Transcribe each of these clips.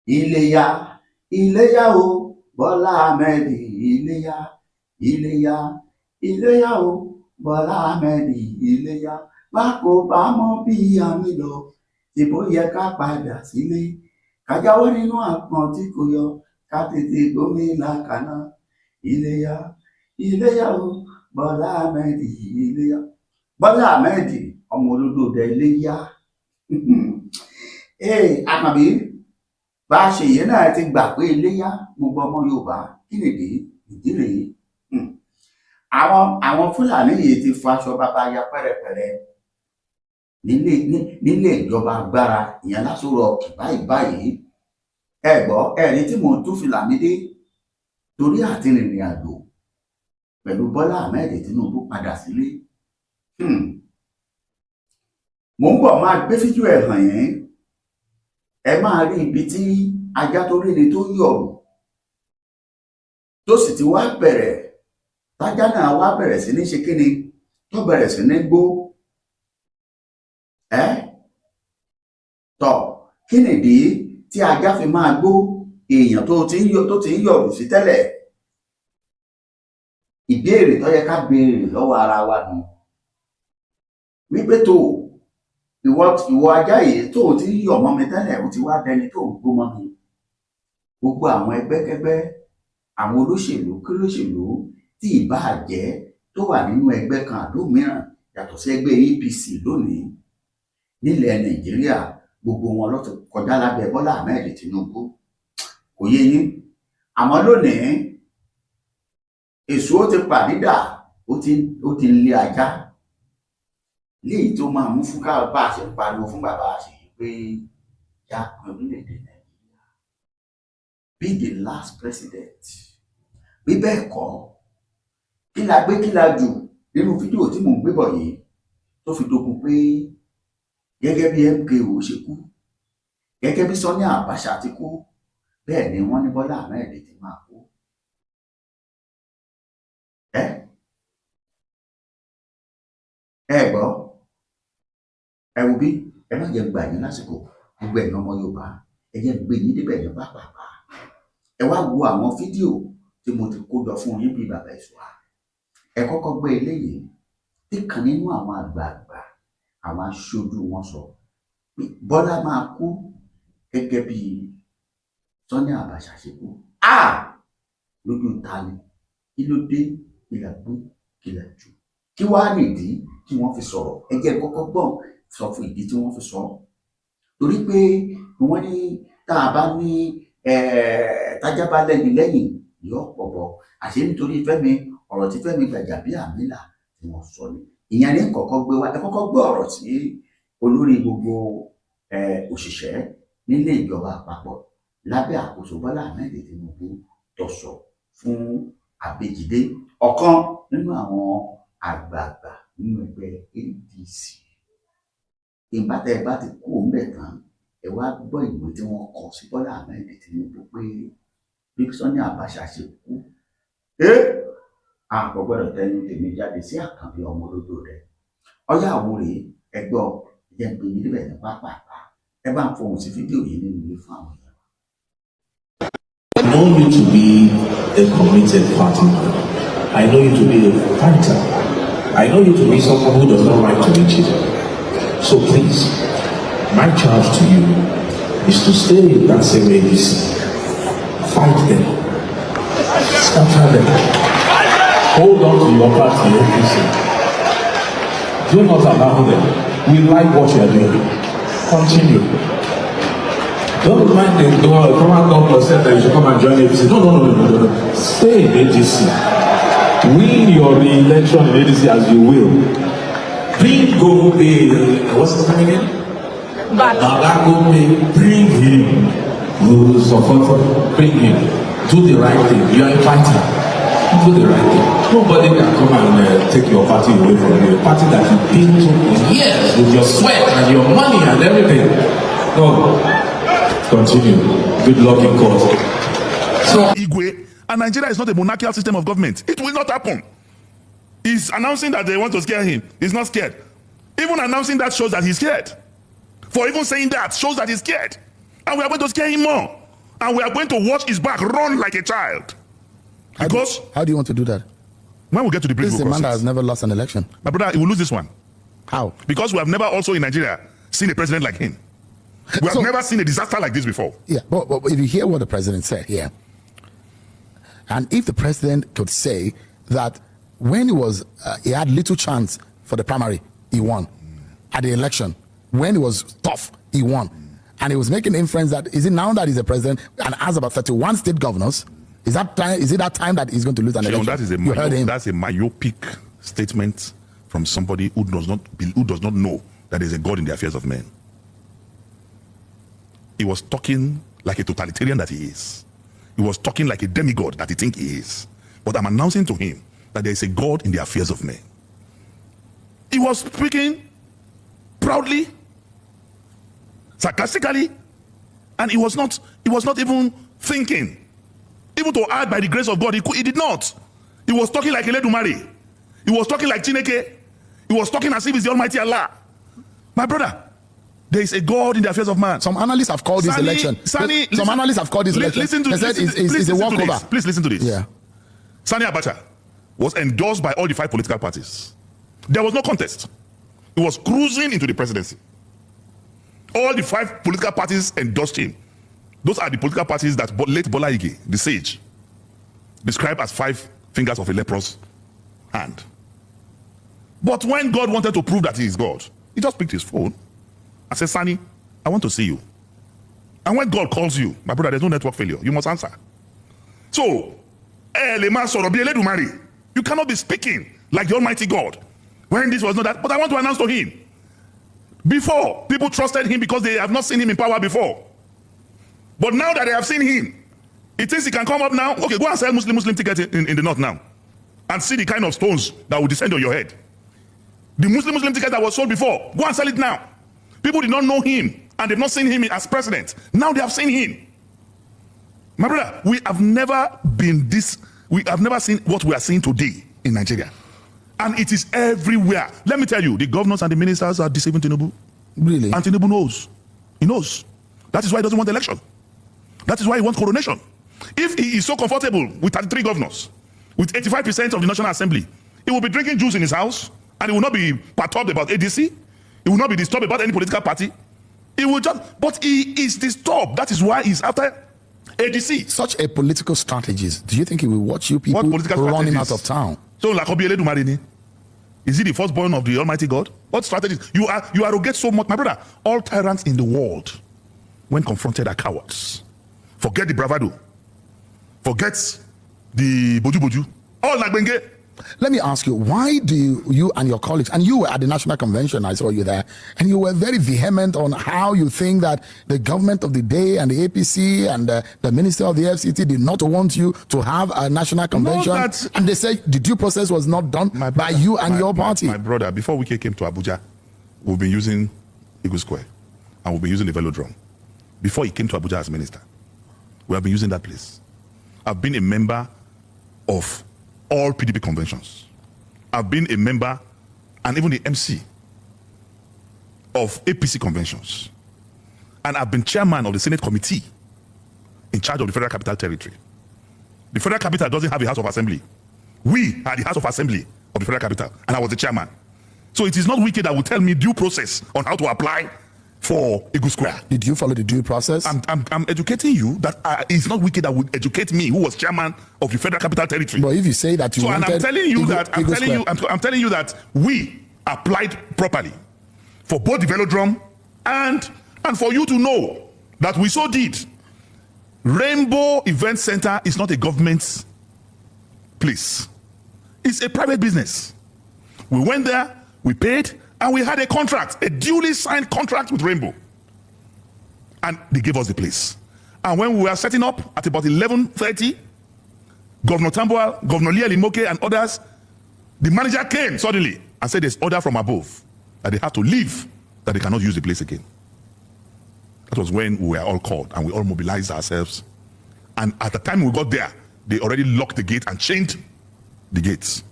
Iléyá, iléyá o, Bọ́lá Ahmed, iléyá, iléyá, iléyá o, Bọ́lá Ahmed, iléyá. Bá kò bá mọ̀ bí àmì lọ, ṣèbó yẹ ká padà sílé. Ká jáwọ́ nínú àpọ̀n tí kò yọ, ká tètè gómìnà kaná. Iléyá, iléyá o, Bọ́lá Ahmed, iléyá. Bọ́lá Ahmed, ọmọ olódòdó iléyá. Àkànbí, bá a ṣe yẹn náà ti gbà pé iléyá gbogbo ọmọ Yorùbá kí nìdí ìdí rèé. Àwọn Fúlàní yìí ti faṣọ bàbá ya pẹ́rẹpẹ̀rẹ nílé ìjọba agbára ìyẹn Aso Rock báyìí. Ẹ gbọ́ ẹ̀rí tí mò ń tú fìlà mi dé torí àti rìnrìn àjò pẹ̀lú Bọ́lá Ahmed Tinubu padà sílé. Mò ń bọ̀ máa gbé fídíò ẹ̀ hàn yẹn. Ẹ máa rí ibi tí ajá tó rí ni tó yọ̀rù tó sì ti wá bẹ̀rẹ̀ tájá náà wá bẹ̀rẹ̀ sí ní ṣe kíni tó bẹ̀rẹ̀ sí ní gbó. Tọ̀ kí nìdí tí ajá fi máa gbó èèyàn tó ti ń yọ̀rù sí tẹ́lẹ̀? Ìbéèrè tó yẹ ká béèrè lọ́wọ́ ara wa nù wípé tó ìwọ ajá yìí tó ti ń yọ̀ mọ́ mi tẹ́lẹ̀ ó ti wá dẹni tó ń gbó mọ́ mi. Gbogbo àwọn ẹgbẹ́kẹ́gbẹ́ àwọn olóṣèlú kólóṣèlú tí ìbáà jẹ́ tó wà nínú ẹgbẹ́ kan àdómìíràn yàtọ̀ sí ẹgbẹ́ APC lónìí nílẹ̀ Nàìjíríà, gbogbo wọn ló ti kọjá lábẹ́ Bọ́lá Ahmed Tinubu. Kò yé yín? Àmọ́ lónìí èso ti pàdídà ó ti ń lé ajá léyìí tó máa mú fún ká bá a ṣe pariwo fún bàbá Àṣeyìí pé já pín orílẹ̀-èdè Nàìjíríà, be the last president. Bí bẹ́ẹ̀ kọ́ kí la gbé kí la jù nínú fídíò tí mò ń gbé bọ̀ yìí tó fi dogun pé gẹ́gẹ́ bí MKO ṣe kú, gẹ́gẹ́ bí Sani Abacha ti kú, bẹ́ẹ̀ ni wọ́n ní Bọ́lá Ahmed ti máa kú. Ẹ gbọ́, ẹ wo bí ẹ má jẹ́ gbà yín lásìkò gbogbo ẹ̀yin ọmọ Yorùbá, ẹ jẹ́ gbé yín débẹ̀ ní pàápàá. Ẹ wá wo àwọn fídíò tí mo ti kó jọ fún yín bí bàbá ìṣúra. Ẹ kọ́kọ́ gbé eléyìí tí kan nínú àwọn àgbààgbà àwọn aṣojú wọn sọ pé Bọ́lá máa kú gẹ́gẹ́ bí Sani Abacha ṣe kú. Lójú ta ni? Kí ló dé? Kí la gbé? Kí la jù? Kí wàá nìdí tí wọ́n fi sọ̀rọ̀? Ẹ jẹ́ kọ́kọ́ gbọ́n sọ fún ìdí tí wọ́n fi sọ. Torí pé wọ́n ní tá a bá ní tájá bá lẹ́ni lẹ́yìn yóò pọ̀ bọ̀. Àṣé nítorí Fẹ́mi ọ̀rọ̀ tí Fẹ́mi Gbàjàbíàmílà tí wọ́n sọ ni. Ìyẹn ní kọ́kọ́ gbé wá. Ẹ kọ́kọ́ gbé ọ̀rọ̀ tí olórí gbogbo òṣìṣẹ́ nílé ìjọba àpapọ̀ lábẹ́ àkóso Bọ́lá Ahmed Tinubu tó sọ fún Abẹ́jídé, ọ̀kan nínú àwọn àgbààgbà nínú ẹgbẹ́ ADC. Ìbátẹ́ ẹ bá ti kú òun bẹ̀ tán, ẹ wá gbọ́ ìwé tí wọ́n kọ sí Bọ́lá Ahmed Tinubu pé bí Sani Abacha ṣe kú, àgbọ̀gbọ́dọ̀ tẹnu tèmi jáde sí Àkànbí ọmọ olódò rẹ̀. Ọyá àwòrè ẹgbọ́ jẹ́ pé yín níbẹ̀ ní pápápá. Ẹ bá ń fohùn sí fídíò yìí nínú ilé fún àwọn èèyàn. I know you to be a committed party man. I know you to be a fighter. I know you to be someone who does not like to be cheated. So please, my charge to you is to stay in that same ADC. Fight them. Scatter them. Hold on to your party, APC. Do not allow them. We like what you are doing. Continue. Don't mind the former governor said that you should come and join APC. No. Stay in ADC. Win your re-election in ADC as you will. Bring Gombe, what's his name again? Gombe, bring him. You support, bring him. Do the right thing. You are a fighter. Do the right thing. Nobody can come and take your party away from you. A party that you've been to for years with your sweat and your money and everything. No. Continue. Good luck in court. So, Igwe, and Nigeria is not a monarchical system of government. It will not happen. He's announcing that they want to scare him. He's not scared. Even announcing that shows that he's scared. For even saying that shows that he's scared. And we are going to scare him more. And we are going to watch his back run like a child. Because how do you want to do that? when we get to the bridge, This is a man that has never lost an election. my brother, he will lose this one. How? Because we have never also in Nigeria seen a president like him. We have So- never seen a disaster like this before. Yeah, but if you hear what the president said here, and if the president could say that when he had little chance for the primary, he won. At the election, when it was tough, he won. And he was making inference that, is it now that he's a president and has about 31 state governors, is it that time that he's going to lose an election? You heard him. That's a myopic statement from somebody who does not know that there's a God in the affairs of men. He was talking like a totalitarian that he is. He was talking like a demigod that he thinks he is. But I'm announcing to him that there is a God in the affairs of men. He was speaking proudly, sarcastically, and he was not even thinking. Even to add by the grace of God, he did not. He was talking like Eledumare. He was talking like Chineke. He was talking as if he's the Almighty Allah. My brother, there is a God in the affairs of man. Some analysts have called this election. Some analysts have called this election. They said it's a walkover. Please listen to this. Yeah. Sani Abacha was endorsed by all the 5 political parties. There was no contest. He was cruising into the presidency. All the 5 political parties endorsed him. Those are the political parties that late Bola Ige, the sage, described as 5 fingers of a leprous hand. But when God wanted to prove that he is God, he just picked his phone and said, Sani, I want to see you. And when God calls you, my brother, there's no network failure. You must answer. So, you cannot be speaking like the Almighty God when this was not that. But I want to announce to him, before, people trusted him because they have not seen him in power before. But now that they have seen him, he thinks he can come up now. Okay, go and sell Muslim tickets in the north now. And see the kind of stones that will descend on your head. The Muslim ticket that was sold before, go and sell it now. People did not know him and they've not seen him as president. Now they have seen him. My brother, we have never seen what we are seeing today in Nigeria. And it is everywhere. Let me tell you, the governors and the ministers are deceiving Tinubu. Really? And Tinubu knows. He knows. That is why he doesn't want election. That is why he wants coronation. If he is so comfortable with 33 governors, with 85% of the National Assembly, he will be drinking juice in his house, and he will not be perturbed about ADC. He will not be disturbed about any political party. He will just, but he is disturbed. That is why he's after ADC. Such a political strategist, do you think he will watch you people run him out of town? So, Lakobi Eledumarini, is he the firstborn of the Almighty God? What strategies? You arrogate so much. My brother, all tyrants in the world, when confronted, are cowards. Forget the bravado. Forget the boju. All Nagbenge. Let me ask you, why do you and your colleagues, and you were at the National Convention, I saw you there, and you were very vehement on how you think that the government of the day and the APC and the Minister of the FCT did not want you to have a National Convention. And they said the due process was not done by you and your party. My brother, before we came to Abuja, we've been using Eagle Square and we've been using the Velodrome. Before he came to Abuja as minister, we have been using that place. I've been a member of all PDP conventions. I've been a member and even the MC of APC conventions. And I've been chairman of the Senate committee in charge of the Federal Capital Territory. The Federal Capital doesn't have a House of Assembly. We are the House of Assembly of the Federal Capital, and I was the chairman. So it is not wicked that will tell me due process on how to apply for Eagle Square. Did you follow the due process? I'm educating you that it's not wicked that would educate me, who was chairman of the Federal Capital Territory. But if you say that you I'm telling you that we applied properly for both the Velodrome and for you to know that we so did. Rainbow Event Center is not a government place. It's a private business. We went there, we paid, and we had a contract, a duly signed contract with Rainbow. And they gave us the place. And when we were setting up at about 11:30, Governor Tambuwal, Governor Lia Limoke, and others, the manager came suddenly and said there's order from above that they have to leave, that they cannot use the place again. That was when we were all called and we all mobilized ourselves. And at the time we got there, they already locked the gate and chained the gates.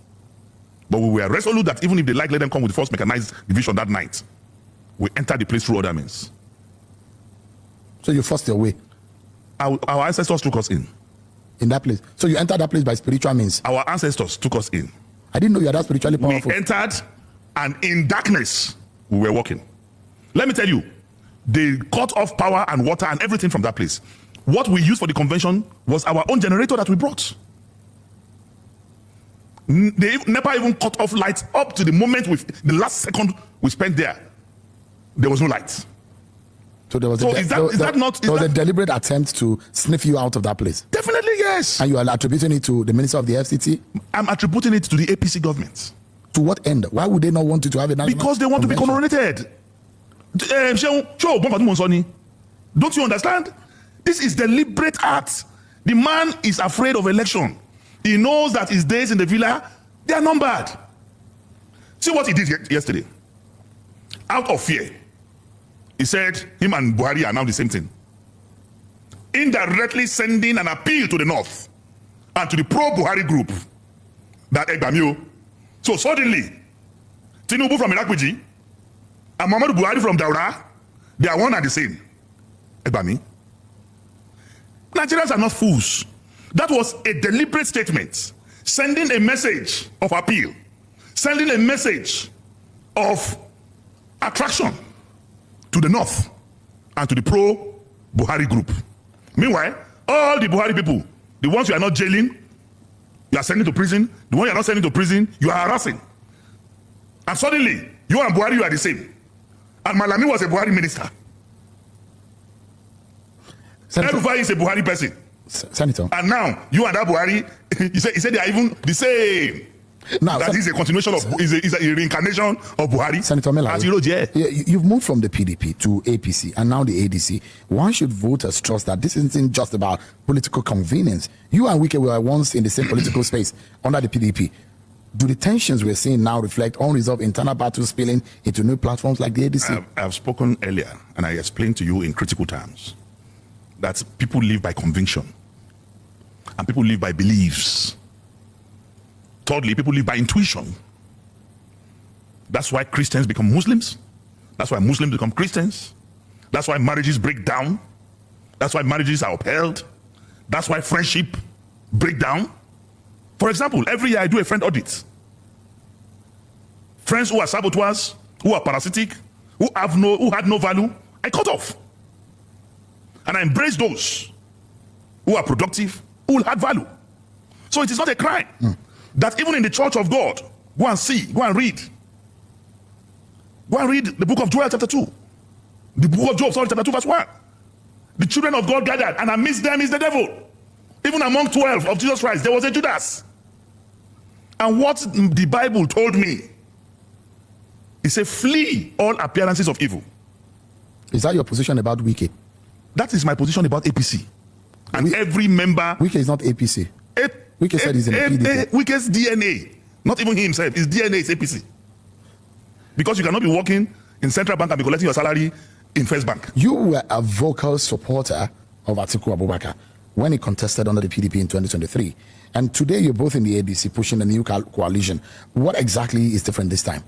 But we were resolute that even if they let them come with the first mechanized division that night, we entered the place through other means. So you forced your way? Our ancestors took us in. In that place. So you entered that place by spiritual means. Our ancestors took us in. I didn't know you are that spiritually powerful. We entered, and in darkness, we were walking. Let me tell you, they cut off power and water and everything from that place. What we used for the convention was our own generator that we brought. They never even cut off lights up to the moment the last second we spent there. There was no light. So there was a deliberate attempt to sniff you out of that place. Definitely, yes. And you are attributing it to the minister of the FCT? I'm attributing it to the APC government. To what end? Why would they not want you to have a national Because they want convention? to be coronated. Don't you understand? This is deliberate act. The man is afraid of election. He knows that his days in the villa, they are numbered. See what he did yesterday. Out of fear, he said him and Buhari are now the same thing. Indirectly sending an appeal to the North and to the pro-Buhari group that Egbamio. So suddenly, Tinubu from Irakwiji and Muhammadu Buhari from Daura, they are one and the same. Egbami. Nigerians are not fools. That was a deliberate statement, sending a message of appeal, sending a message of attraction to the North and to the pro-Buhari group. Meanwhile, all the Buhari people, the ones you are not jailing, you are sending to prison. The one you are not sending to prison, you are harassing. And suddenly, you and Buhari, you are the same. And Malami was a Buhari minister. Erufai is a Buhari person. Senator. And now, you and that Buhari, he said they are even the same. Now, that is a continuation of, is a reincarnation of Buhari. Senator Mela, as you wrote, yeah. You've moved from the PDP to APC and now the ADC. Why should voters trust that this isn't just about political convenience? You and Wike were once in the same political space under the PDP. Do the tensions we're seeing now reflect unresolved internal battles spilling into new platforms like the ADC? I've spoken earlier, and I explained to you in critical terms that people live by conviction and people live by beliefs. Thirdly, people live by intuition. That's why Christians become Muslims. That's why Muslims become Christians. That's why marriages break down. That's why marriages are upheld. That's why friendship break down. For example, every year I do a friend audit. Friends who are saboteurs, who are parasitic, who had no value, I cut off. And I embrace those who are productive, who had value. So it is not a crime that even in the church of God, go and read. Go and read the book of Joel chapter 2. The book of Job, chapter 2 verse 1. The children of God gathered, and amidst them is the devil. Even among 12 of Jesus Christ, there was a Judas. And what the Bible told me, it said, flee all appearances of evil. Is that your position about Wike? That is my position about APC. And every member... Wike is not APC. Wike said he's in the PDP. Wike's DNA, not even he himself, his DNA is APC. Because you cannot be working in Central Bank and be collecting your salary in First Bank. You were a vocal supporter of Atiku Abubakar when he contested under the PDP in 2023. And today you're both in the ADC pushing a new coalition. What exactly is different this time?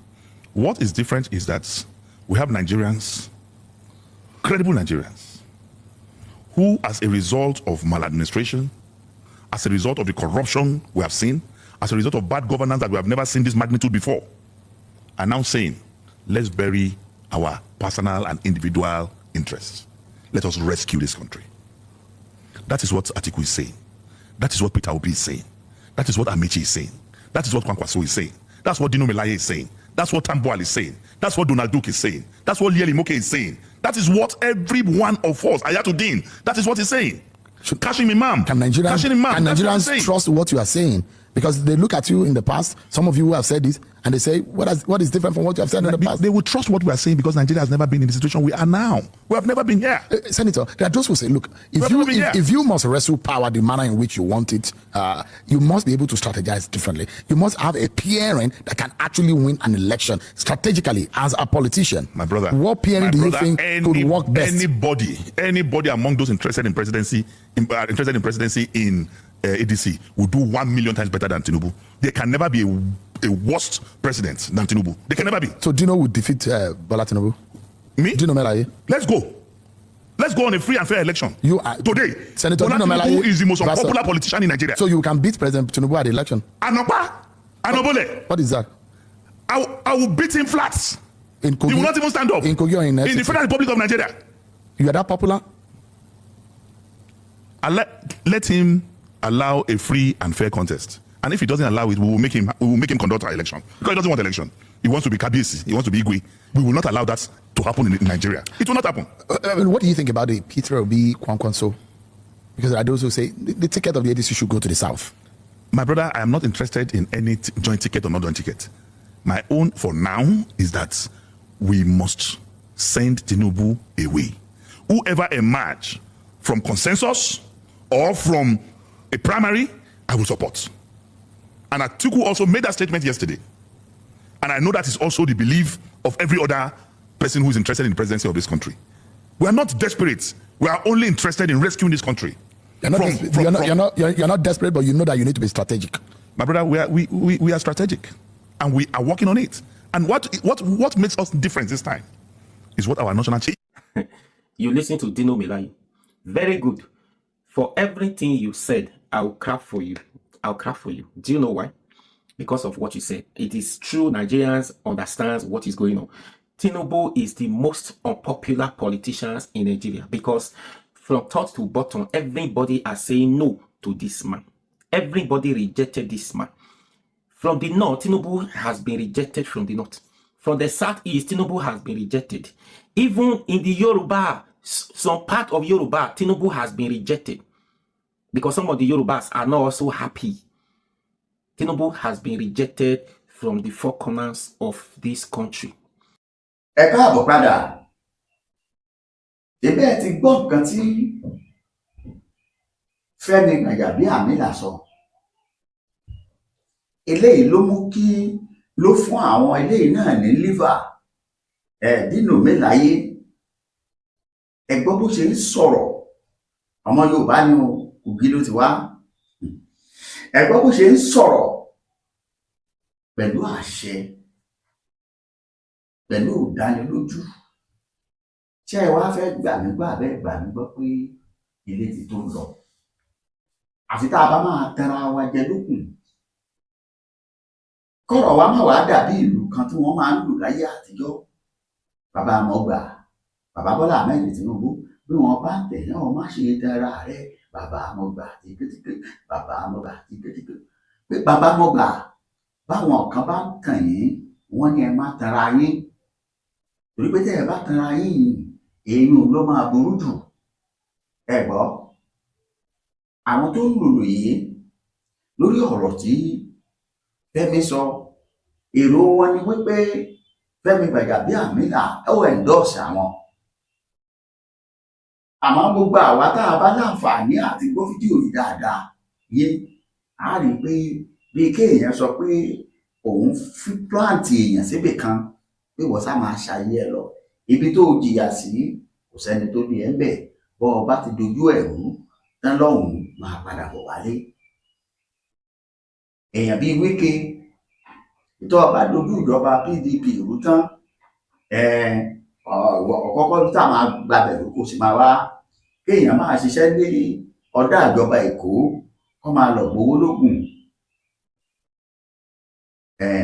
What is different is that we have Nigerians, credible Nigerians, who as a result of maladministration, as a result of the corruption we have seen, as a result of bad governance that we have never seen this magnitude before, are now saying, let's bury our personal and individual interests. Let us rescue this country. That is what Atiku is saying. That is what Peter Obi is saying. That is what Amici is saying. That is what Kwankwaso is saying. That's what Dino Melaye is saying. That's what Tambuwal is saying. That's what Donald Duke is saying. That's what Lieli Moke is saying. That is what every one of us, Ayatollah, that is what he's saying. Kashim Imam. Can Nigerians trust what you are saying? Because they look at you in the past, some of you who have said this, and they say, what is different from what you have said in the past? They will trust what we are saying because Nigeria has never been in the situation we are now. We have never been here. Senator, there are those who say, look, if you must wrestle power the manner in which you want it, you must be able to strategize differently. You must have a PRN that can actually win an election strategically as a politician. My brother. What PRN do you think could work best? Anybody among those interested in presidency in ADC will do 1 million times better than Tinubu. There can never be a worse president than Tinubu. They can never be. So Dino would defeat Bola Tinubu? Me? Dino Melaye? Let's go. Let's go on a free and fair election. You are, today, Senator Bola Tinubu is the most unpopular politician in Nigeria. So you can beat President Tinubu at the election? Anobole. What is that? I will beat him flat. In Kogi, he will not even stand up. In Kogi or in the Federal Republic of Nigeria. You are that popular? Let him allow a free and fair contest. And if he doesn't allow it, we will make him conduct our election. Because he doesn't want election. He wants to be Kabiyesi. He wants to be Igwe. We will not allow that to happen in Nigeria. It will not happen. What do you think about the Peter Obi Kwankwanso? Because there are those who say the ticket of the ADC should go to the south. My brother, I am not interested in any joint ticket or not joint ticket. My own for now is that we must send Tinubu away. Whoever emerge from consensus or from a primary, I will support. And Atiku also made that statement yesterday. And I know that is also the belief of every other person who is interested in the presidency of this country. We are not desperate. We are only interested in rescuing this country. You're not desperate, but you know that you need to be strategic. My brother, we are strategic. And we are working on it. And what makes us different this time is what our national chief. You listen to Dino Melaye. Very good. For everything you said, I'll clap for you. I'll clap for you. Do you know why? Because of what you said. It is true Nigerians understand what is going on. Tinubu is the most unpopular politician in Nigeria because from top to bottom, everybody are saying no to this man. Everybody rejected this man. From the north, Tinubu has been rejected from the north. From the southeast, Tinubu has been rejected. Even in the Yoruba, some part of Yoruba, Tinubu has been rejected. Because some of the Yorubas are not also happy. Tinubu has been rejected from the four corners of this country. Ẹ káàbọ̀ padà. Ebe ti gbọ́ nǹkan tí Fẹ́mi Gbàjàbíàmílà sọ. Eléyìí ló fún àwọn eléyìí náà ní liver. Dino Melaye. Ẹ gbọ́ bó ṣe ń sọ̀rọ̀. Ọmọ Yorùbá ni Kogi ló ti wá. Ẹ gbọ́ bó ṣe ń sọ̀rọ̀ pẹ̀lú àṣẹ, pẹ̀lú ìdánilójú. Ṣé ẹ wá fẹ́ gbà mí gbọ́ àbẹ́ gbà mí gbọ́ pé ilé ti tó lọ? Àfi tá a bá máa tẹra wa jẹ lókun. Kọ́rọ̀ wa máa wá dàbí ìlú kan tí wọ́n máa ń lù láyé àtijọ́. Bàbá Amọ̀gbà, bàbá Bọ́lá Ahmed Tinubu, bí wọ́n bá ń tẹ̀lé wọn má ṣe tẹra rẹ̀. Bàbá Amọ̀gbà tìkẹ́tìkẹ́, bàbá Amọ̀gbà tìkẹ́tìkẹ́. Pé bàbá Amọ̀gbà báwọn kan bá ń tàn yín, wọ́n ní ẹ má tara yín. Torí pé tẹ́ ẹ bá tara yín, èyí ló máa burú jù. Ẹ gbọ́, àwọn tó ń lòlò yìí lórí ọ̀rọ̀ tí Fẹ́mi sọ, èrò wọn ni wípé Fẹ́mi Gbàjàbíàmílà ó endorse àwọn. Àmọ́ gbogbo àwa tá a bá láǹfààní àti gbọ́ fídíò yìí dáadáa yé, a rí i pé bí kéèyàn sọ pé òun fi pláǹtì èèyàn síbì kan pé wọ́n sá máa ṣayé ẹ lọ. Ibi tó jìyà sí kò sẹ́ni tó ní ẹ ń bẹ̀. Bọ́ ọ bá ti dojú ẹ̀ rú tán lọ́hùn-ún máa padà bọ̀ wálé. Èèyàn bíi Wike tó ọba dojú ìjọba PDP rú tán, ọ̀kọ́kọ́ tá máa gbabẹ̀ kò sì máa wá kéèyàn máa ṣiṣẹ́ ní ọ̀dà ìjọba Èkó kó máa lọ gbowó lógún.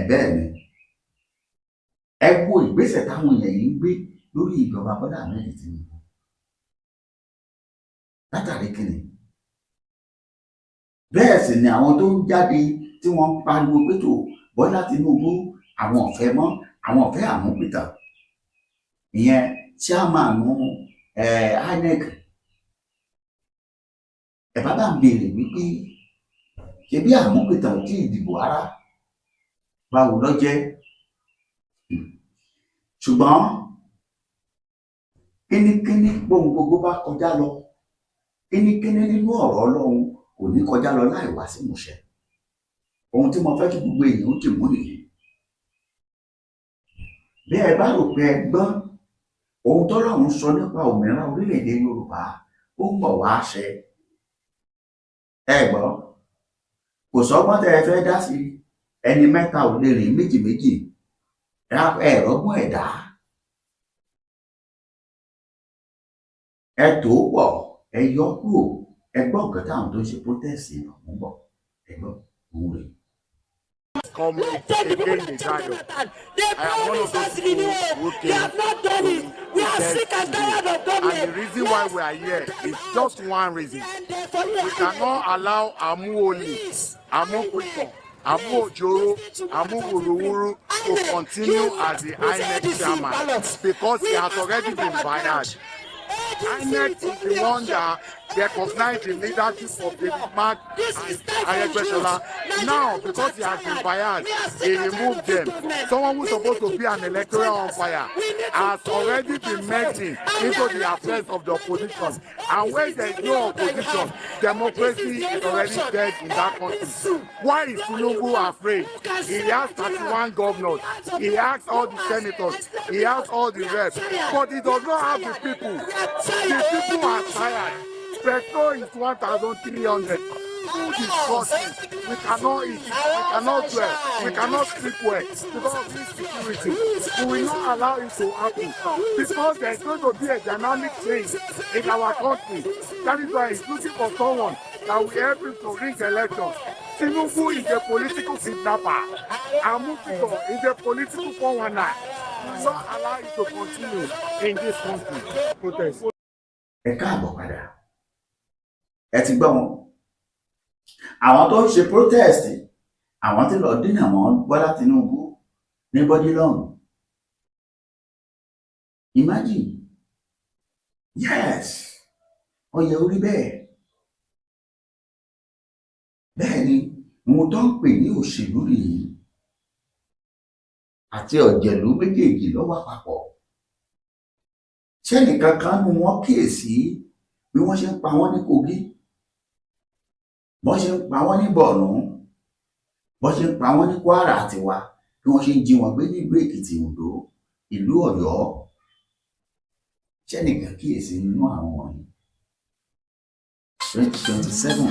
Bẹ́ẹ̀ ni ẹ wo ìgbésẹ̀ táwọn èèyàn yìí ń gbé lórí ìjọba Bọ́lá Ahmed Tinubu. Látàrí kíni? Bẹ́ẹ̀ sì ni àwọn tó ń jáde tí wọ́n ń pariwo pé tó Bọ́lá Tinubu àwọn ọ̀fẹ́ mọ́, àwọn ọ̀fẹ́ àmúpìtàn. Ìyẹn chairman INEC. Ẹ bá bá ń béèrè wípé ṣe bí àmúpìtàn tí ìdìbò ara báwo ló jẹ́? Ṣùgbọ́n kínníkínní gbóhùn gbogbo bá kọjá lọ, kínníkínní nínú ọ̀rọ̀ Ọlọ́run kò ní kọjá lọ láì wá sí ìmúṣẹ. Ohun tí mo fẹ́ kí gbogbo èèyàn ó dì mú nìyí. Bí ẹ bá rò pé ẹ gbọ́n, ohun tọ́lọ́run sọ nípa òmìnira orílẹ̀-èdè Yorùbá ó ń bọ̀ wá ṣẹ. Ẹ gbọ́, kò sọ́gbọ́n tẹ́ ẹ fẹ́ dá sí, ẹni mẹ́ta ò lè rìn méjì méjì. Ẹ̀rọ̀gbọ́n ẹ̀dá. ẹ tó pọ̀ ẹ yọ kúrò ẹ gbọ́ nǹkan táwọn tó ń ṣe protest náà ń bọ̀ ẹ gbọ́ òun rèé. Come again the dialogue. I am one of those people who came to protest today. And the reason why we are here is just one reason. We cannot allow Amuoli, Amupiko, Amu Ojoro, Amu Wuruwuru to continue as the INEC chairman because he has already been fired. INEC is the one that recognized the leadership of the Mark and Aregbesola. Now, because he has been fired, he removed them. Someone who's supposed to be an electoral umpire has already been merging into the affairs of the opposition. And when there is no opposition, democracy is already dead in that country. Why is Tinubu afraid? He has 31 governors. He has all the senators. He has all the reps. But he does not have the people. The people are tired. Petrol is 1,300. Food is costly. We cannot eat. We cannot dwell. We cannot sleep well because of this security. We will not allow it to happen because there is going to be a dynamic change in our country. That is why he's looking for someone that will help him to rig elections. Tinubu is a political kidnapper. Amupito is a political 419. We will not allow it to continue in this country. Protest. Ẹ káàbọ̀ padà ẹ ti gbọ́ wọn àwọn tó ń ṣe protest àwọn tí lọ dínà mọ́ Bọ́lá Tinubu ní bọ́dí lọ́hùn imagine yes ó yẹ orí bẹ́ẹ̀ ni mo tó ń pè ní òṣèlú rèé àti ọ̀jẹ̀lú méjèèjì ló wà papọ̀ ṣẹ́nìkan kan nu wọn kíyèsí bí wọ́n ṣe ń pa wọ́n ní Kogi bọ́n ṣe ń pa wọ́n ní Borno bọ́n ṣe ń pa wọ́n ní Kwara tiwa bí wọ́n ṣe ń jí wọn gbé nílùú Èkìtì Oǹdó ìlú Ọ̀yọ́ ṣẹ́nìkan kíyèsí nínú àwọn wọ̀nyí 2027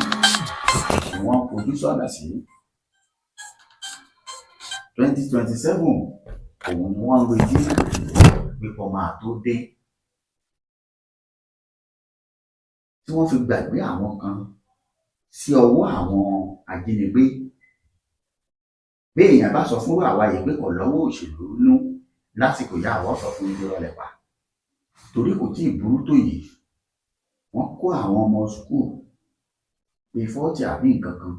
ni wọ́n fojú sọ́nà sí 2027 òun ni wọ́n ń retí pípọ̀ máa tó dé. Tí wọ́n fi gbàgbé àwọn kan sí ọwọ́ àwọn ajínigbé bí èèyàn bá sọ fún àwa yìí pé kò lọ́wọ́ òṣèlú nú lásìkò yá àwọn sọ fún ilé ọlẹ̀ pa torí kò tí ì burú tó yìí wọ́n kó àwọn ọmọ skul pé 40 àbí nǹkan kan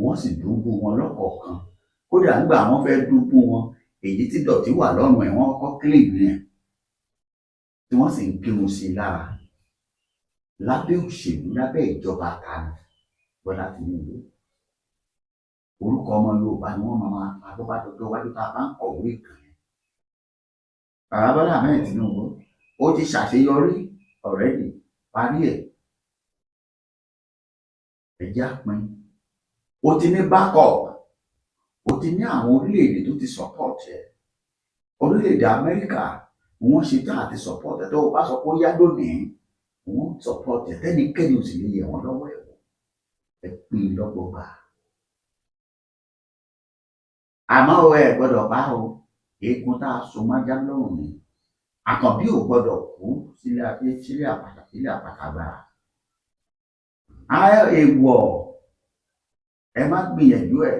wọ́n sì dúnbú wọn lọ́kọ̀ọ̀kan kódà nígbà wọ́n fẹ́ dúnbú wọn èyí tí dọ̀tí wà lọ́rùn ẹ̀ wọ́n kọ́ clean rẹ̀ tí wọ́n sì ń kírun sí i lára lábẹ́ òṣèlú lábẹ́ ìjọba àtàlù Bọ́lá Tinubu orúkọ ọmọ Yorùbá ni wọ́n máa àbọ̀bá dọ́dọ́ wájú tá a bá ń kọ̀wé ìkànnì bàbá Bọ́lá mẹ́rin Tinubu ó ti ṣàṣeyọrí ọ̀rẹ́dì parí ẹ̀ ẹ̀já pin ó ti ní backup ó ti ní àwọn orílẹ̀-èdè tó ti support ẹ̀ orílẹ̀-èdè Amẹ́ríkà wọ́n ṣe tán àti support ẹ̀ tó o bá sọ pé ó yá lónìí wọ́n support ẹ̀ tẹ́nikẹ́ni ò sì lè yẹ wọ́n lọ́wọ́ ẹ̀ wò ẹ pín in lọ́gbọ̀gbà àmọ́ ẹ gbọ́dọ̀ bá o eégún tá a so májá lọ́rùn ni Àkànbí ò gbọ́dọ̀ kú sílé àpàtàgbà èèwọ̀ ẹ má gbìyànjú ẹ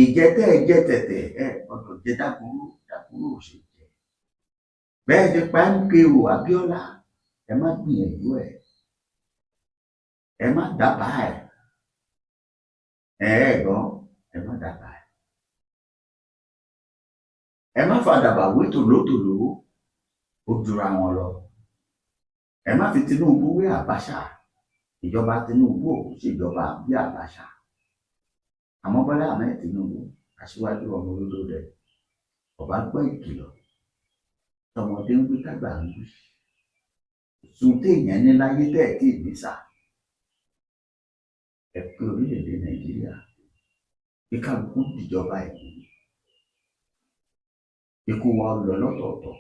ìjẹtẹ ẹjẹ tẹtẹ ẹ gbọ́dọ̀ jẹ dákúrú ò ṣe jẹ bẹ́ẹ̀ ti pa MKO Abíọ́lá ẹ má gbìyànjú ẹ má dábàá ẹ gbọ́ ẹ má dábàá ẹ má fàdàbà wé tòlótòló ó jura wọn lọ ẹ má fi Tinubu wé Àbáṣà ìjọba Tinubu ò ṣèjọba bí Àbáṣà àmọ́ Bọ́lá Ahmed Tinubu aṣíwájú ọmọ olódò rẹ ọba gbọ́ ìkìlọ̀ tọmọdé ń wí kágbà ń wí sùn téèyàn ní láyé tẹ́ẹ̀tì ìgbésà ẹ pé orílẹ̀-èdè Nàìjíríà bí kálukú dìjọba ìlú ikú wa lọ lọ́tọ̀ọ̀tọ̀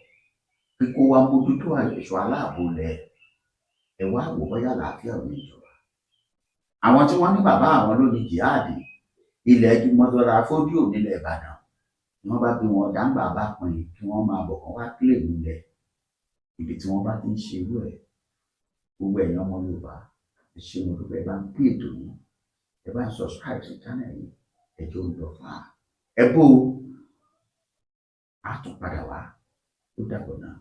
kíkó wa mójútó ẹ̀ṣọ́ aláàbò lẹ̀ ẹ wá wò bóyá àlàáfíà ò ní ìjọba àwọn tí wọ́n ní bàbá àwọn ló ní jihadi ilẹ̀ mọ́tòlá fódíò nílẹ̀ Ìbàdàn ni wọ́n bá bí wọn dáńgbà bá pin kí wọ́n máa bọ̀ kán wá kílè nílẹ̀ ibi tí wọ́n bá ti ń ṣe irú ẹ̀ gbogbo ẹ̀yin ọmọ Yorùbá ẹ ṣé mo dúpẹ́ ẹ bá ń pè ètò yìí ẹ bá ń subscribe sí channel yìí ẹ jẹ́ olùdọ̀fà ẹ bó a tún padà wá ó dàbọ̀ náà.